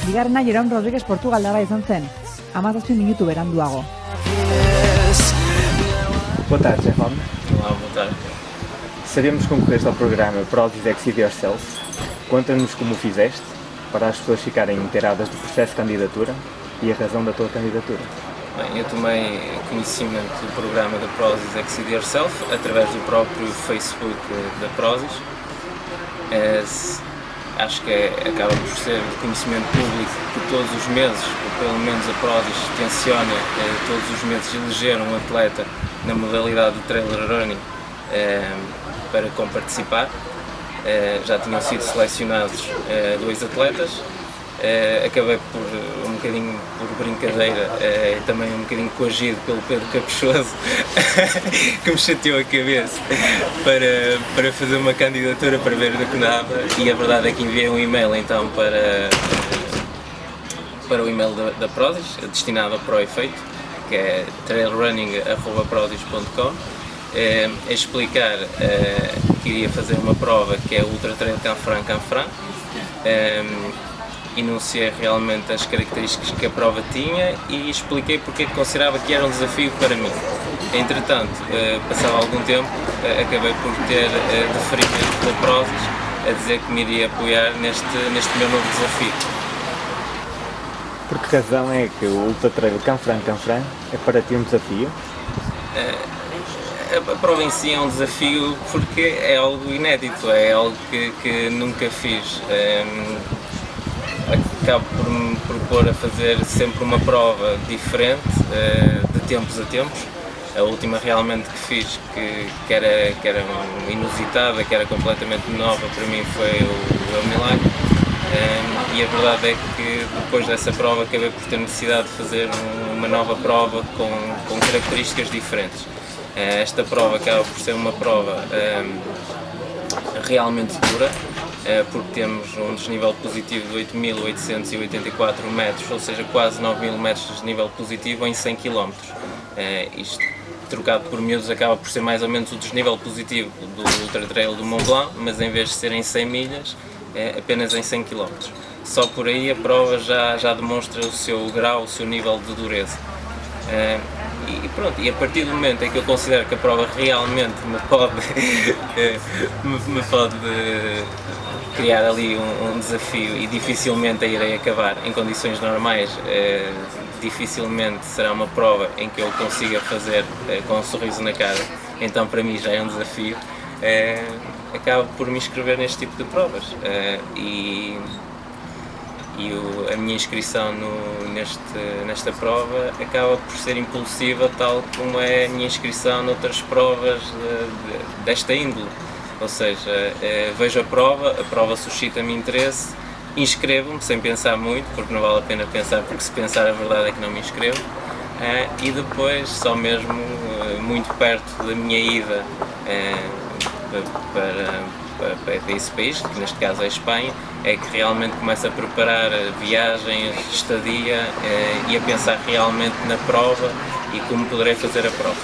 Bigarrena Jeroen Rodríguez Portugaldara izan zen, 17 minutu beranduago. Boa tarde, Zé Rome. Olá, boa tarde. Sabemos que concorreste ao programa Prozis Exceed Yourself. Conta-nos como o fizeste, para as pessoas ficarem inteiradas do processo de candidatura e a razão da tua candidatura. Bem, eu tomei conhecimento do programa da Prozis Exceed Yourself através do próprio Facebook da Prozis. Acho que acaba por ser de conhecimento público que todos os meses, ou pelo menos a Prozis tenciona todos os meses eleger um atleta na modalidade do trailer running para comparticipar. Já tinham sido selecionados 2 atletas. Acabei por, um bocadinho por brincadeira, também um bocadinho coagido pelo Pedro Caprichoso, que me chateou a cabeça para fazer uma candidatura para ver do que dava, e a verdade é que enviei um e-mail então para o e-mail da Prozis, destinado para o efeito, que é trailrunning@prozis.com, a explicar que iria fazer uma prova que é o Ultra Trail Canfranc-Canfranc. Enunciei realmente as características que a prova tinha e expliquei porque considerava que era um desafio para mim. Entretanto, passado algum tempo, acabei por ter deferimento da Prozis a dizer que me iria apoiar neste meu novo desafio. Por que razão é que o Ultra Trail Canfranc-Canfranc é para ti um desafio? A prova em si é um desafio porque é algo inédito, é algo que nunca fiz. Acabo por me propor a fazer sempre uma prova diferente, de tempos a tempos. A última realmente que fiz, que era inusitada, que era completamente nova para mim, foi o Milagre. E a verdade é que depois dessa prova acabei por ter necessidade de fazer uma nova prova com características diferentes. Esta prova acaba por ser uma prova realmente dura, porque temos um desnível positivo de 8.884 metros, ou seja, quase 9.000 metros de desnível positivo em 100 km. Isto, trocado por miúdos, acaba por ser mais ou menos o desnível positivo do Ultra Trail do Mont Blanc, mas em vez de ser em 100 milhas, apenas em 100 km. Só por aí a prova já demonstra o seu grau, o seu nível de dureza. E pronto, e a partir do momento em que eu considero que a prova realmente me pode criar ali um desafio e dificilmente a irei acabar em condições normais, dificilmente será uma prova em que eu consiga fazer com um sorriso na cara, então para mim já é um desafio, acabo por me inscrever neste tipo de provas. A minha inscrição nesta prova acaba por ser impulsiva, tal como é a minha inscrição noutras provas desta índole. Ou seja, vejo a prova suscita-me interesse, inscrevo-me sem pensar muito, porque não vale a pena pensar, porque se pensar a verdade é que não me inscrevo. E depois, só mesmo muito perto da minha ida para esse país, que neste caso é a Espanha, é que realmente começo a preparar viagens, estadia e a pensar realmente na prova e como poderei fazer a prova.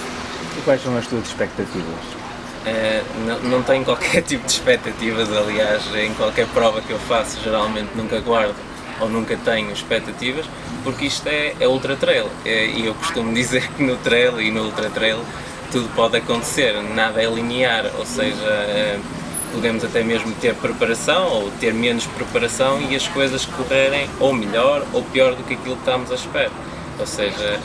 E quais são as tuas expectativas? Não tenho qualquer tipo de expectativas, aliás, em qualquer prova que eu faço geralmente nunca guardo ou nunca tenho expectativas, porque isto é ultra trail, e eu costumo dizer que no trail e no ultra trail tudo pode acontecer, nada é linear, ou seja, podemos até mesmo ter preparação ou ter menos preparação e as coisas correrem ou melhor ou pior do que aquilo que estamos à espera. Ou seja,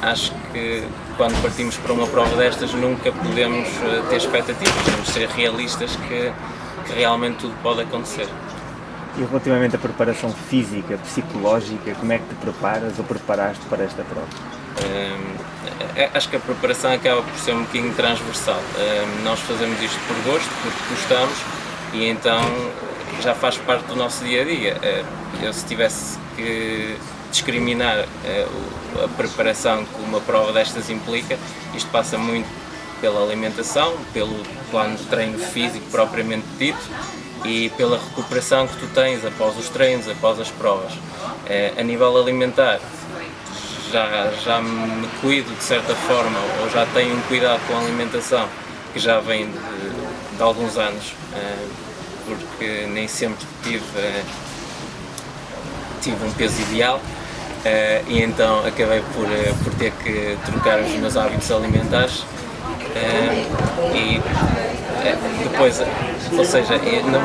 acho que quando partimos para uma prova destas nunca podemos ter expectativas, temos de ser realistas que realmente tudo pode acontecer. E relativamente à preparação física, psicológica, como é que te preparas ou preparaste para esta prova? Acho que a preparação acaba por ser um bocadinho transversal. Nós fazemos isto por gosto, porque gostamos, e então já faz parte do nosso dia-a-dia. Eu, se tivesse que discriminar a preparação que uma prova destas implica, isto passa muito pela alimentação, pelo plano de treino físico propriamente dito e pela recuperação que tu tens após os treinos, após as provas. A nível alimentar, já me cuido de certa forma, ou já tenho um cuidado com a alimentação que já vem de alguns anos, porque nem sempre tive um peso ideal, e então acabei por ter que trocar os meus hábitos alimentares, e depois, ou seja,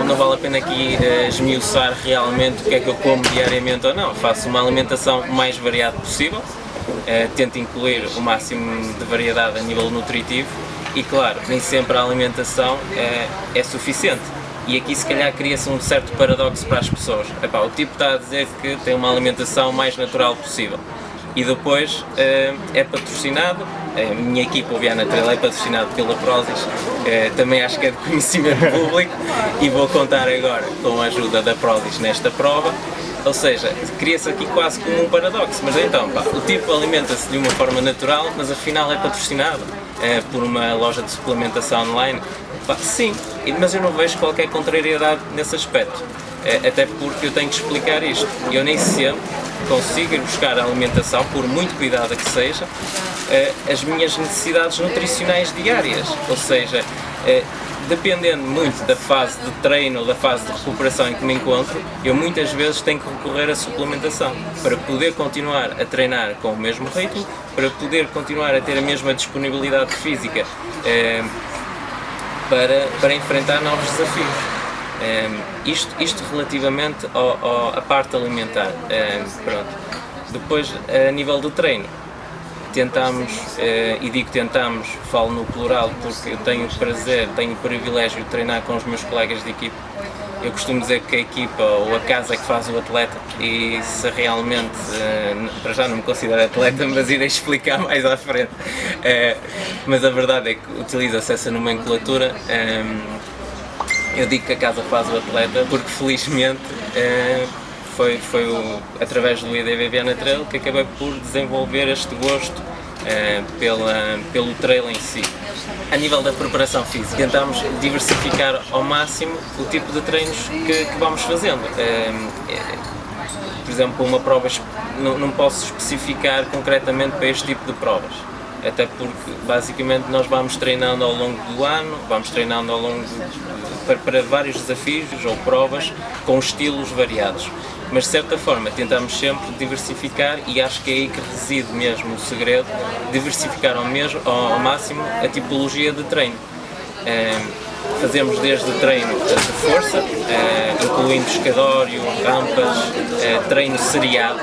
não vale a pena aqui esmiuçar realmente o que é que eu como diariamente ou não. Faço uma alimentação mais variada possível, tento incluir o máximo de variedade a nível nutritivo e, claro, nem sempre a alimentação é suficiente. E aqui se calhar cria-se um certo paradoxo para as pessoas. Epá, o tipo está a dizer que tem uma alimentação mais natural possível e depois é patrocinado, a minha equipa, o Viana Trail, é patrocinado pela Prozis, também acho que é de conhecimento público, e vou contar agora com a ajuda da Prozis nesta prova. Ou seja, cria-se aqui quase como um paradoxo, mas então, pá, o tipo alimenta-se de uma forma natural, mas afinal é patrocinado por uma loja de suplementação online. Pá, sim, mas eu não vejo qualquer contrariedade nesse aspecto, até porque eu tenho que explicar isto. Eu nem sempre consigo ir buscar a alimentação, por muito cuidada que seja, as minhas necessidades nutricionais diárias, ou seja, dependendo muito da fase de treino, da fase de recuperação em que me encontro, eu muitas vezes tenho que recorrer à suplementação para poder continuar a treinar com o mesmo ritmo, para poder continuar a ter a mesma disponibilidade física para enfrentar novos desafios. Isto relativamente à parte alimentar. Pronto. Depois, a nível do treino, tentamos, e digo tentamos, falo no plural porque eu tenho o prazer, tenho o privilégio de treinar com os meus colegas de equipa. Eu costumo dizer que a equipa ou a casa é que faz o atleta, e se realmente, para já não me considero atleta, mas irei explicar mais à frente. Mas a verdade é que utiliza-se essa nomenclatura. Eu digo que a casa faz o atleta porque felizmente foi através do IDV Viana Trail que acabei por desenvolver este gosto pelo trail em si. A nível da preparação física, tentamos diversificar ao máximo o tipo de treinos que vamos fazendo. Por exemplo, uma prova, não posso especificar concretamente para este tipo de provas, até porque basicamente nós vamos treinando ao longo do ano, vamos treinando ao longo para vários desafios ou provas com estilos variados. Mas de certa forma tentamos sempre diversificar, e acho que é aí que reside mesmo o segredo, diversificar ao máximo a tipologia de treino. Fazemos desde treino de força, incluindo escadório, rampas, treino seriado.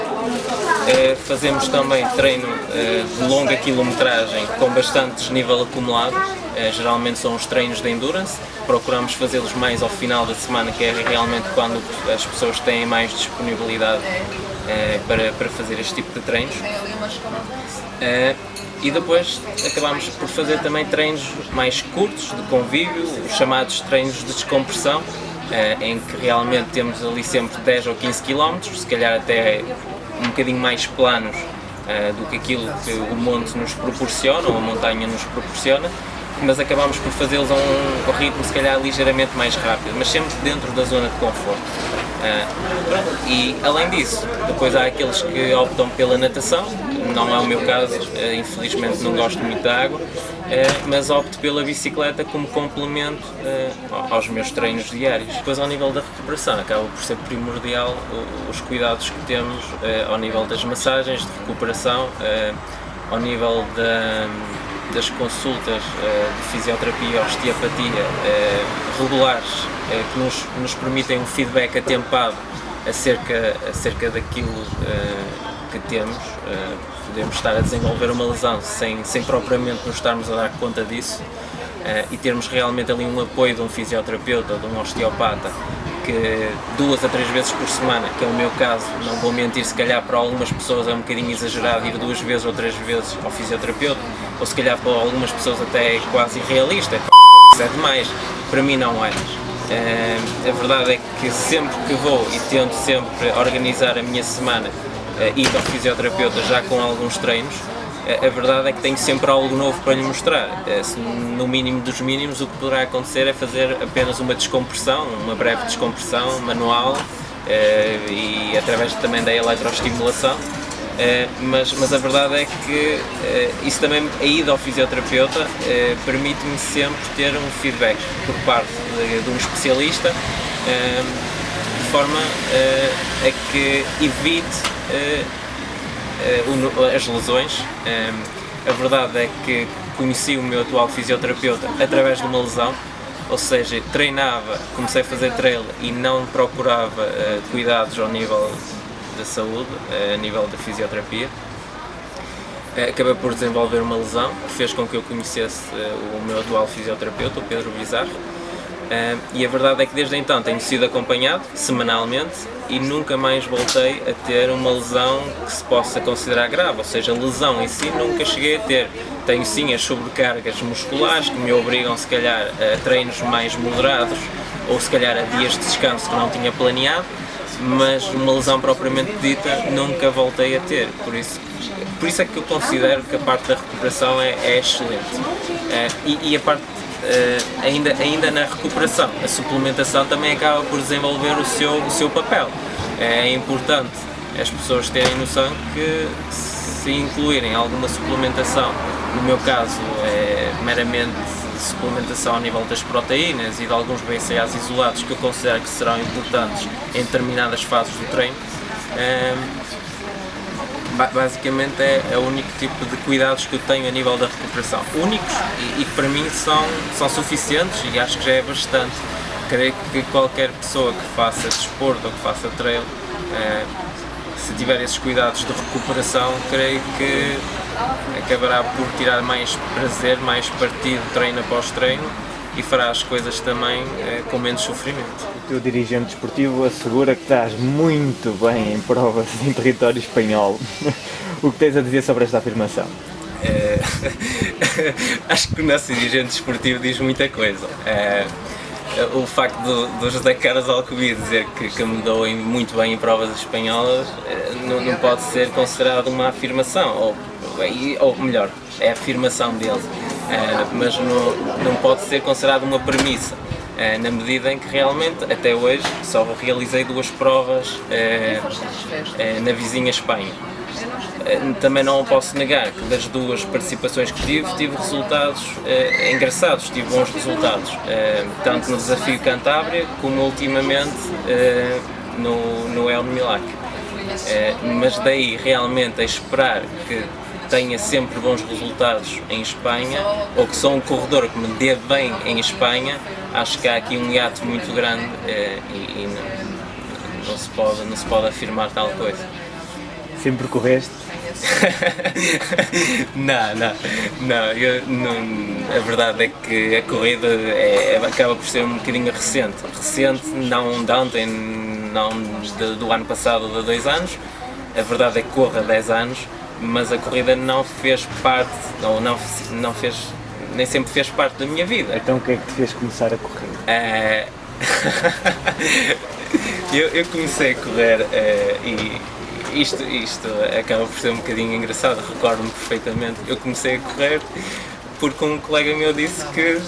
Fazemos também treino de longa quilometragem com bastante desnível acumulado, geralmente são os treinos de endurance. Procuramos fazê-los mais ao final da semana, que é realmente quando as pessoas têm mais disponibilidade para fazer este tipo de treinos. E depois acabamos por fazer também treinos mais curtos, de convívio, os chamados treinos de descompressão, em que realmente temos ali sempre 10 ou 15 km, se calhar até um bocadinho mais planos do que aquilo que o monte nos proporciona, ou a montanha nos proporciona, mas acabamos por fazê-los a um ritmo se calhar ligeiramente mais rápido, mas sempre dentro da zona de conforto. E além disso, depois há aqueles que optam pela natação, não é o meu caso, infelizmente não gosto muito da água, mas opto pela bicicleta como complemento aos meus treinos diários. Depois, ao nível da recuperação, acaba por ser primordial os cuidados que temos ao nível das massagens de recuperação, ao nível das consultas de fisioterapia e osteopatia regulares, que nos permitem um feedback atempado acerca daquilo que temos. Podemos estar a desenvolver uma lesão sem propriamente nos estarmos a dar conta disso, e termos realmente ali um apoio de um fisioterapeuta ou de um osteopata que 2 a 3 vezes por semana, que é o meu caso, não vou mentir, se calhar para algumas pessoas é um bocadinho exagerado ir 2 vezes ou 3 vezes ao fisioterapeuta, ou se calhar para algumas pessoas até é quase irrealista, isso é demais, para mim não é. A verdade é que sempre que vou, e tento sempre organizar a minha semana indo ao fisioterapeuta já com alguns treinos, a verdade é que tenho sempre algo novo para lhe mostrar. No mínimo dos mínimos, o que poderá acontecer é fazer apenas uma descompressão, uma breve descompressão manual, e através também da eletroestimulação, mas a verdade é que isso também, a ida ao fisioterapeuta, permite-me sempre ter um feedback por parte de um especialista, de forma a que evite as lesões. A verdade é que conheci o meu atual fisioterapeuta através de uma lesão, ou seja, treinava, comecei a fazer trail e não procurava cuidados ao nível da saúde, a nível da fisioterapia. Acabei por desenvolver uma lesão que fez com que eu conhecesse o meu atual fisioterapeuta, o Pedro Bizarro, e a verdade é que desde então tenho sido acompanhado semanalmente e nunca mais voltei a ter uma lesão que se possa considerar grave, ou seja, lesão em si nunca cheguei a ter. Tenho sim as sobrecargas musculares que me obrigam se calhar a treinos mais moderados ou se calhar a dias de descanso que não tinha planeado, mas uma lesão propriamente dita nunca voltei a ter, por isso é que eu considero que a parte da recuperação é excelente. E a parte, ainda na recuperação, a suplementação também acaba por desenvolver o seu papel. É importante as pessoas terem noção que se incluírem alguma suplementação, no meu caso é meramente suplementação a nível das proteínas e de alguns BCAAs isolados que eu considero que serão importantes em determinadas fases do treino. Basicamente é o único tipo de cuidados que eu tenho a nível da recuperação, únicos e que para mim são suficientes e acho que já é bastante. Creio que qualquer pessoa que faça desporto ou que faça trail, se tiver esses cuidados de recuperação, creio que acabará por tirar mais prazer, mais partido treino após treino e fará as coisas também com menos sofrimento. O teu dirigente desportivo assegura que estás muito bem em provas em território espanhol. O que tens a dizer sobre esta afirmação? Acho que o nosso dirigente desportivo diz muita coisa. O facto do José Carlos Alcobi dizer que me dou muito bem em provas espanholas não pode ser considerado uma afirmação, ou melhor, é a afirmação dele, mas não pode ser considerado uma premissa, na medida em que realmente até hoje só realizei 2 provas na vizinha Espanha. Também não posso negar que das 2 participações que tive resultados engraçados, tive bons resultados, tanto no Desafio Cantábria como ultimamente no El Milac. Mas daí realmente a esperar que tenha sempre bons resultados em Espanha, ou que sou um corredor que me dê bem em Espanha, acho que há aqui um hiato muito grande e não se pode afirmar tal coisa. Sempre correste? Não, a verdade é que a corrida acaba por ser um bocadinho recente, não de ontem, não do ano passado ou de 2 anos, a verdade é que corro há 10 anos, mas a corrida não fez parte, ou não fez, nem sempre fez parte da minha vida. Então o que é que te fez começar a correr? Eu comecei a correr e isto acaba por ser um bocadinho engraçado, recordo-me perfeitamente. Eu comecei a correr porque um colega meu disse que,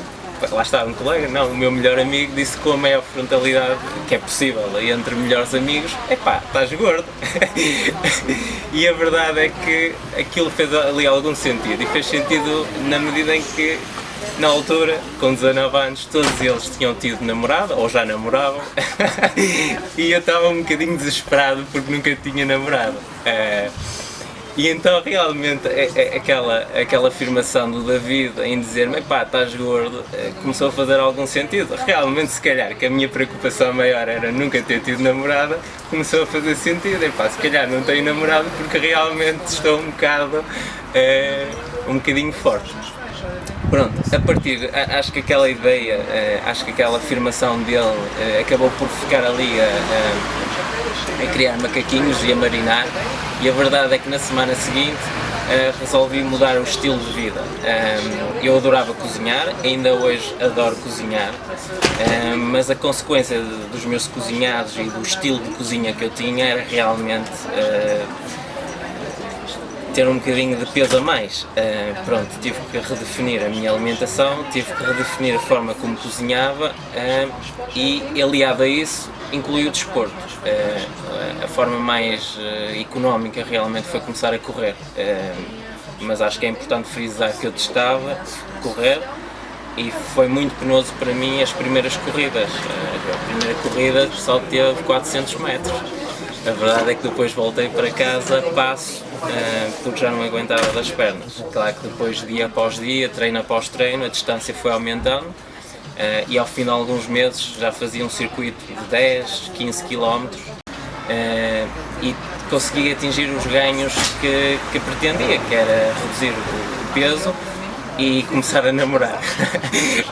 lá está, o meu melhor amigo disse com a maior frontalidade que é possível, e entre melhores amigos, estás gordo. E a verdade é que aquilo fez ali algum sentido, e fez sentido na medida em que, na altura, com 19 anos, todos eles tinham tido namorada, ou já namoravam, e eu estava um bocadinho desesperado porque nunca tinha namorado. E então realmente aquela afirmação do David em dizer-me, estás gordo, começou a fazer algum sentido. Realmente, se calhar, que a minha preocupação maior era nunca ter tido namorada, começou a fazer sentido. Se calhar não tenho namorado porque realmente estou um bocadinho forte. Pronto, a partir, acho que aquela ideia, acho que aquela afirmação dele acabou por ficar ali a criar macaquinhos e a marinar, e a verdade é que na semana seguinte resolvi mudar o estilo de vida. Eu adorava cozinhar, ainda hoje adoro cozinhar, mas a consequência dos meus cozinhados e do estilo de cozinha que eu tinha era realmente ter um bocadinho de peso a mais. Pronto, tive que redefinir a minha alimentação, tive que redefinir a forma como cozinhava e aliado a isso incluí o desporto. A forma mais económica realmente foi começar a correr, mas acho que é importante frisar que eu testava correr e foi muito penoso para mim as primeiras corridas. A primeira corrida só teve 400 metros. A verdade é que depois voltei para casa, passo, porque já não aguentava das pernas. Claro que depois, dia após dia, treino após treino, a distância foi aumentando e ao fim de alguns meses já fazia um circuito de 10, 15 km e consegui atingir os ganhos que pretendia, que era reduzir o peso e começar a namorar.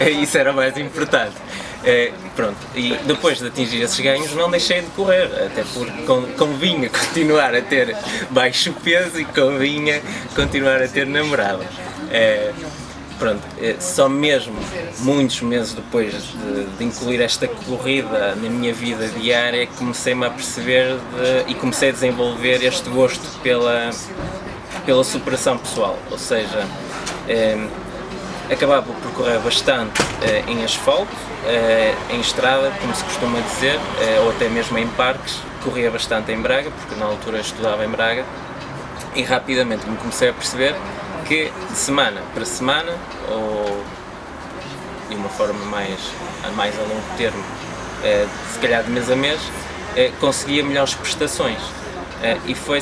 Isso era o mais importante. Pronto, e depois de atingir esses ganhos não deixei de correr, até porque convinha continuar a ter baixo peso e convinha continuar a ter namorada. Pronto, só mesmo muitos meses depois de incluir esta corrida na minha vida diária comecei-me a perceber e comecei a desenvolver este gosto pela superação pessoal, ou seja, acabava por correr bastante em asfalto, em estrada, como se costuma dizer, ou até mesmo em parques. Corria bastante em Braga, porque na altura estudava em Braga, e rapidamente me comecei a perceber que de semana para semana, ou de uma forma mais a longo termo, se calhar de mês a mês, conseguia melhores prestações. E foi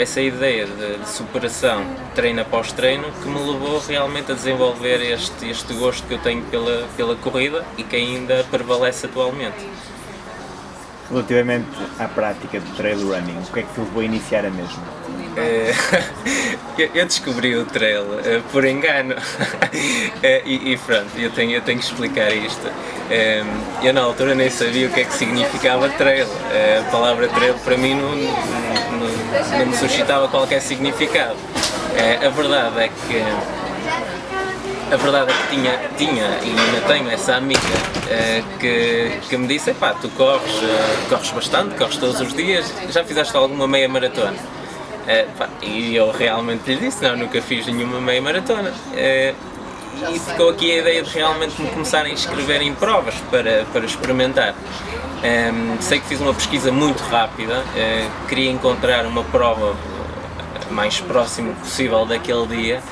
essa ideia de superação, treino após treino, que me levou realmente a desenvolver este gosto que eu tenho pela corrida e que ainda prevalece atualmente. Relativamente à prática de trail running, o que é que te levou a iniciar a mesma? Eu descobri o trail por engano e pronto, eu tenho que explicar isto. Eu na altura nem sabia o que é que significava trail. A palavra trail para mim não me suscitava qualquer significado. A verdade é que tinha e ainda tenho essa amiga que me disse: "Epá, tu corres bastante, corres todos os dias, já fizeste alguma meia maratona?" E eu realmente lhe disse: "Não, nunca fiz nenhuma meia maratona." E ficou aqui a ideia de realmente me começar a inscrever em provas para experimentar. Sei que fiz uma pesquisa muito rápida, queria encontrar uma prova mais próximo possível daquele dia.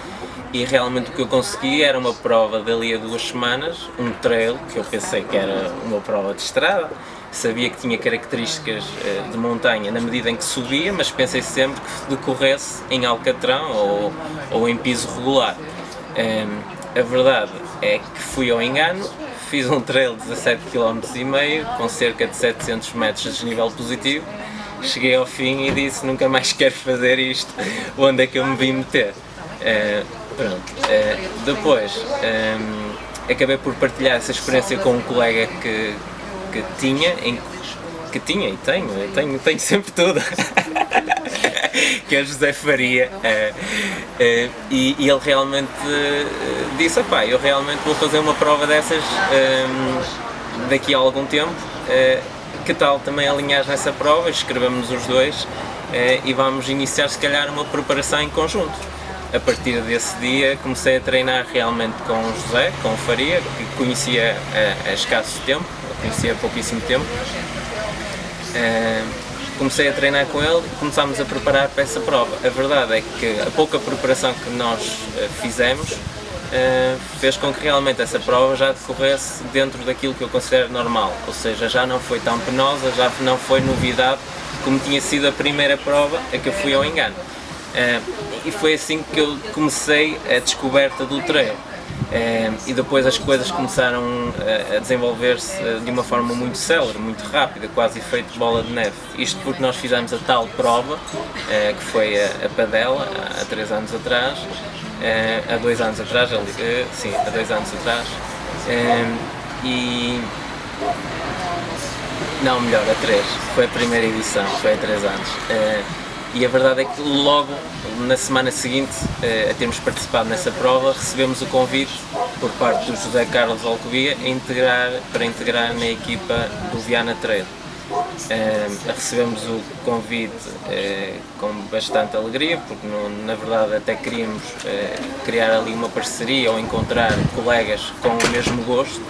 E realmente o que eu consegui era uma prova dali a 2 semanas, um trail, que eu pensei que era uma prova de estrada, sabia que tinha características de montanha na medida em que subia, mas pensei sempre que decorresse em alcatrão ou em piso regular. A verdade é que fui ao engano, fiz um trail de 17,5 km com cerca de 700 metros de desnível positivo, cheguei ao fim e disse: "Nunca mais quero fazer isto, onde é que eu me vim meter?" Pronto. Depois acabei por partilhar essa experiência com um colega que tinha e tenho sempre tudo, que é o José Faria, e ele realmente disse: "Epá, eu realmente vou fazer uma prova dessas daqui a algum tempo, que tal também alinhares nessa prova?" Escrevemos os dois e vamos iniciar se calhar uma preparação em conjunto. A partir desse dia comecei a treinar realmente com o José, com o Faria, que conhecia há escasso tempo, conhecia há pouquíssimo tempo. Comecei a treinar com ele e começámos a preparar para essa prova. A verdade é que a pouca preparação que nós fizemos fez com que realmente essa prova já decorresse dentro daquilo que eu considero normal, ou seja, já não foi tão penosa, já não foi novidade como tinha sido a primeira prova a que eu fui ao engano. E foi assim que eu comecei a descoberta do trail. E depois as coisas começaram a desenvolver-se de uma forma muito célere, muito rápida, quase efeito bola de neve. Isto porque nós fizemos a tal prova, que foi a Padela, há 3 anos atrás, há 2 anos atrás, sim, há 2 anos atrás, e... não, melhor, há 3, foi a primeira edição, foi há 3 anos. E a verdade é que logo na semana seguinte a termos participado nessa prova, recebemos o convite por parte do José Carlos Alcovia para integrar na equipa do Viana Trail. Recebemos o convite com bastante alegria, porque na verdade até queríamos criar ali uma parceria ou encontrar colegas com o mesmo gosto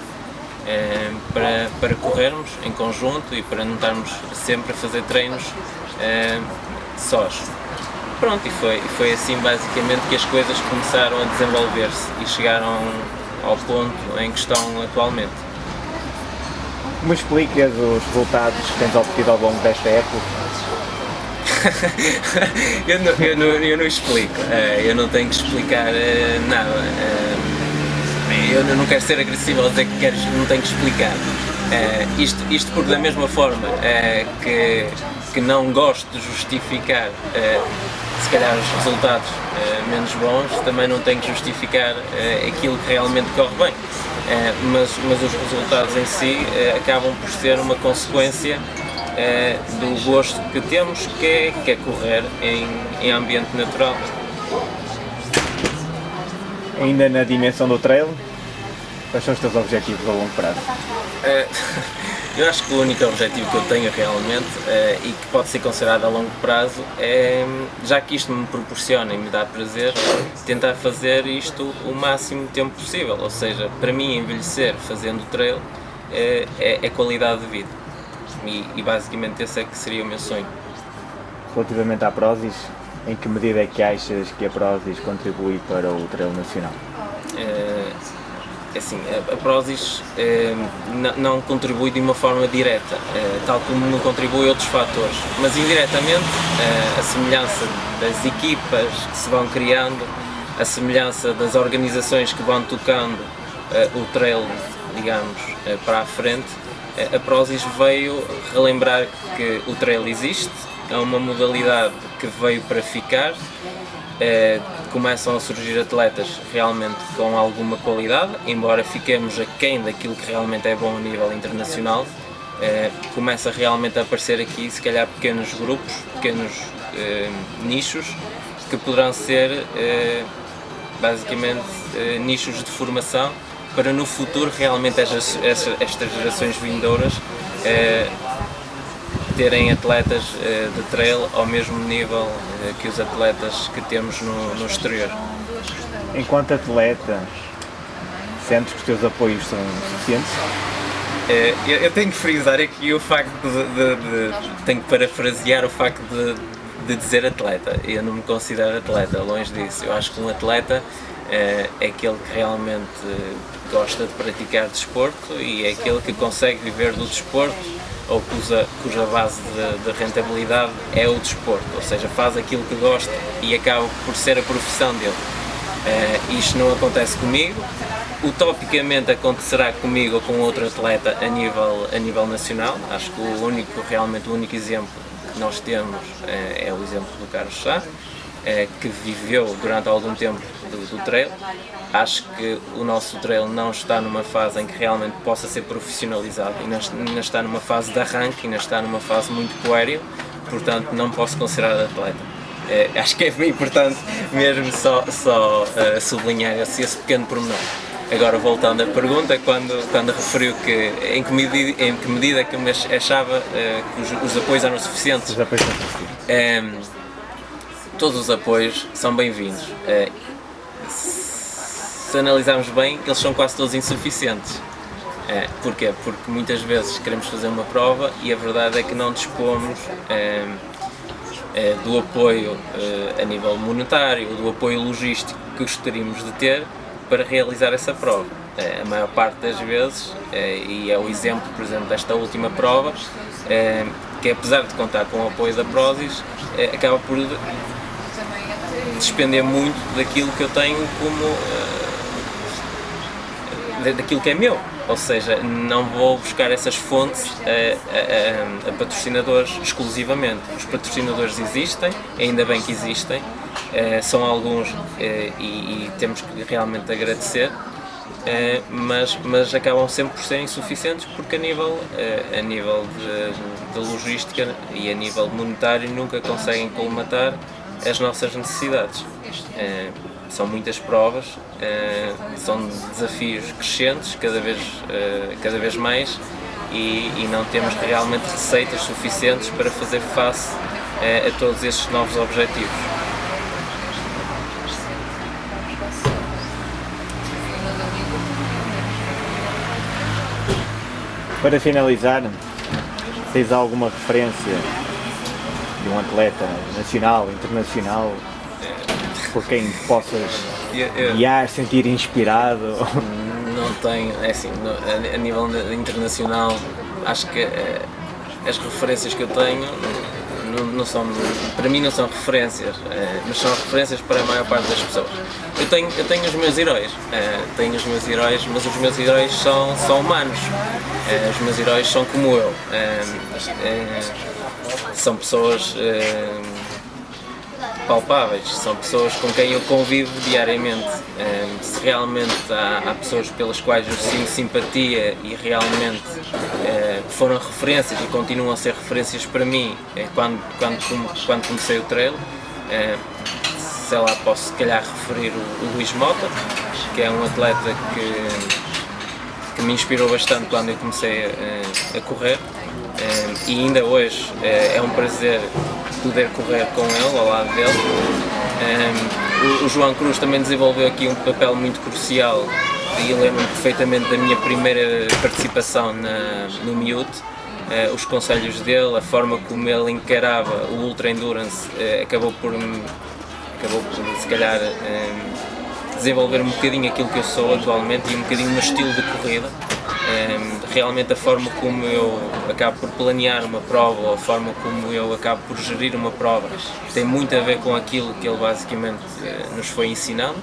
para corrermos em conjunto e para não estarmos sempre a fazer treinos sós. Pronto, e foi assim basicamente que as coisas começaram a desenvolver-se e chegaram ao ponto em que estão atualmente. Como explicas os resultados que tens obtido ao longo desta época? eu não explico, eu não tenho que explicar nada. Eu não quero ser agressivo ao dizer que não tenho que explicar. Isto porque da mesma forma que não gosto de justificar se calhar os resultados menos bons, também não tenho que justificar aquilo que realmente corre bem. Mas os resultados em si acabam por ser uma consequência do gosto que temos, que é correr em ambiente natural. Ainda na dimensão do trail, quais são os teus objetivos a longo prazo? Eu acho que o único objetivo que eu tenho realmente e que pode ser considerado a longo prazo é, já que isto me proporciona e me dá prazer, tentar fazer isto o máximo tempo possível. Ou seja, para mim envelhecer fazendo trail é qualidade de vida e basicamente esse é que seria o meu sonho. Relativamente à Prozis, em que medida é que achas que a Prozis contribui para o trail nacional? Assim, a Prozis não contribui de uma forma direta, tal como não contribui outros fatores, mas indiretamente a semelhança das equipas que se vão criando, a semelhança das organizações que vão tocando o trail, digamos, para a frente, a Prozis veio relembrar que o trail existe, é uma modalidade que veio para ficar. Começam a surgir atletas realmente com alguma qualidade, embora fiquemos aquém daquilo que realmente é bom a nível internacional. Começa realmente a aparecer aqui, se calhar, pequenos grupos, pequenos nichos, que poderão ser basicamente nichos de formação para no futuro realmente estas gerações vindouras terem atletas de trail ao mesmo nível que os atletas que temos no exterior. Enquanto atleta, sentes que os teus apoios são suficientes? Eu tenho que frisar aqui o facto tenho que parafrasear o facto de dizer atleta. Eu não me considero atleta, longe disso. Eu acho que um atleta é aquele que realmente gosta de praticar desporto e é aquele que consegue viver do desporto ou cuja base de rentabilidade é o desporto, ou seja, faz aquilo que gosta e acaba por ser a profissão dele. Isto não acontece comigo, utopicamente acontecerá comigo ou com outro atleta a nível nacional. Acho que realmente o único exemplo que nós temos é o exemplo do Carlos Sá, que viveu durante algum tempo do trail. Acho que o nosso trail não está numa fase em que realmente possa ser profissionalizado, ainda está numa fase de arranque, ainda está numa fase muito puéril, portanto não posso considerar atleta. Acho que é importante mesmo só sublinhar esse pequeno pormenor. Agora, voltando à pergunta, quando referiu que em que medida que me achava que os apoios eram suficientes, Os apoios são suficientes. todos os apoios são bem-vindos. Se analisarmos bem, eles são quase todos insuficientes. Porquê? Porque muitas vezes queremos fazer uma prova e a verdade é que não dispomos do apoio a nível monetário, do apoio logístico que gostaríamos de ter para realizar essa prova. A maior parte das vezes, e é o exemplo, por exemplo, desta última prova, que apesar de contar com o apoio da Prozis, acaba por despender muito daquilo que eu tenho daquilo que é meu, ou seja, não vou buscar essas fontes a patrocinadores exclusivamente. Os patrocinadores existem, ainda bem que existem, são alguns e temos que realmente agradecer, mas acabam sempre por ser insuficientes porque a nível de logística e a nível monetário nunca conseguem colmatar as nossas necessidades. São muitas provas, são desafios crescentes cada vez mais e não temos realmente receitas suficientes para fazer face a todos estes novos objetivos. Para finalizar, tens alguma referência de um atleta nacional, internacional, por quem possas guiar, sentir inspirado? Não tenho, é assim, a nível internacional, acho que as referências que eu tenho não são, para mim não são referências, mas são referências para a maior parte das pessoas. Eu tenho os meus heróis, mas os meus heróis são humanos, os meus heróis são como eu, são pessoas palpáveis, são pessoas com quem eu convivo diariamente. Se realmente há pessoas pelas quais eu sinto simpatia e realmente foram referências e continuam a ser referências para mim quando comecei o trail, sei lá, posso se calhar referir o Luís Mota, que é um atleta que me inspirou bastante quando eu comecei a correr, e ainda hoje é um prazer poder correr com ele, ao lado dele. O João Cruz também desenvolveu aqui um papel muito crucial e eu lembro-me perfeitamente da minha primeira participação no Miúde. Os conselhos dele, a forma como ele encarava o Ultra Endurance acabou por se calhar desenvolver um bocadinho aquilo que eu sou atualmente e um bocadinho o meu estilo de corrida. Realmente a forma como eu acabo por planear uma prova, ou a forma como eu acabo por gerir uma prova, tem muito a ver com aquilo que ele basicamente nos foi ensinando.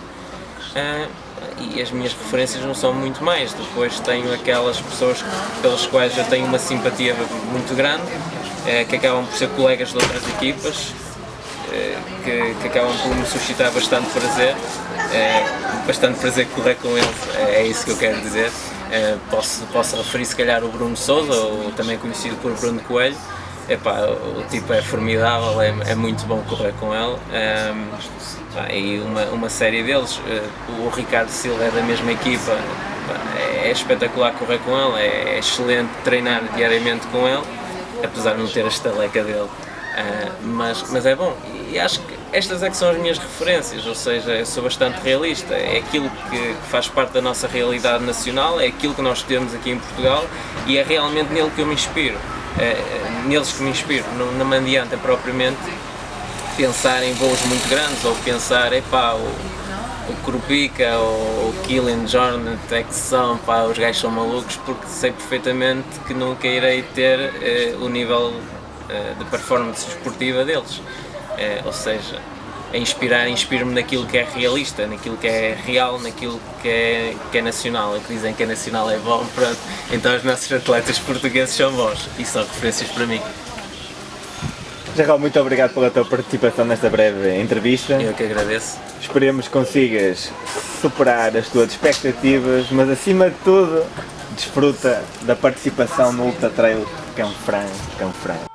E as minhas referências não são muito mais. Depois tenho aquelas pessoas pelas quais eu tenho uma simpatia muito grande, que acabam por ser colegas de outras equipas, que acabam por me suscitar bastante prazer correr com eles, é isso que eu quero dizer. Posso referir se calhar o Bruno Sousa, ou também conhecido por Bruno Coelho. O tipo é formidável, é muito bom correr com ele. E uma série deles, o Ricardo Silva é da mesma equipa, é espetacular correr com ele, é excelente treinar diariamente com ele, apesar de não ter a estaleca dele. Mas é bom, e acho que estas é que são as minhas referências, ou seja, eu sou bastante realista, é aquilo que faz parte da nossa realidade nacional, é aquilo que nós temos aqui em Portugal e é realmente nele que eu me inspiro, neles que me inspiro, não me adianta propriamente pensar em voos muito grandes ou pensar, o Krupica ou o Killian Jordan, é que são, os gajos são malucos, porque sei perfeitamente que nunca irei ter o nível de performance desportiva deles. Ou seja, inspiro-me naquilo que é realista, naquilo que é real, naquilo que é nacional. É que dizem que é nacional é bom, pronto. Então os nossos atletas portugueses são bons e são referências para mim. Jacob, muito obrigado pela tua participação nesta breve entrevista. Eu que agradeço. Esperemos que consigas superar as tuas expectativas, mas acima de tudo, desfruta da participação no Ultra Trail, que é um frango.